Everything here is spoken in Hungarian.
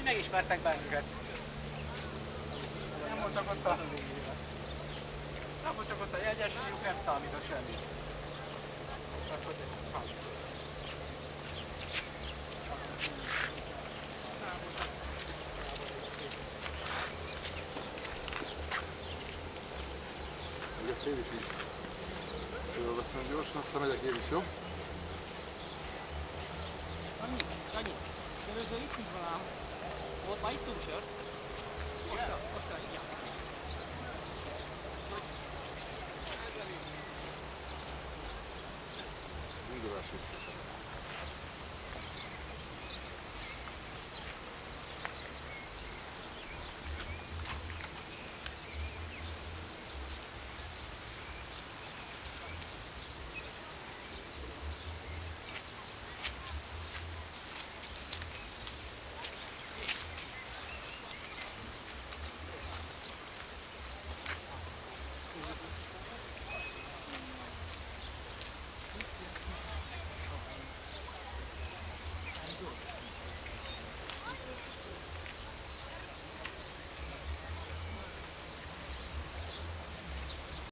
megismertek bennünket. Nem voltak ott a... Nem voltak ott a jegyesítők, nem számít semmi. Akkor számít. Ugye fél is így fölveszem gyorsan, aztán megyek én is, jó? Sanyi, előző itt így van ám. Ott már ittunk sört. Igen? Ott igen. Indulás vissza.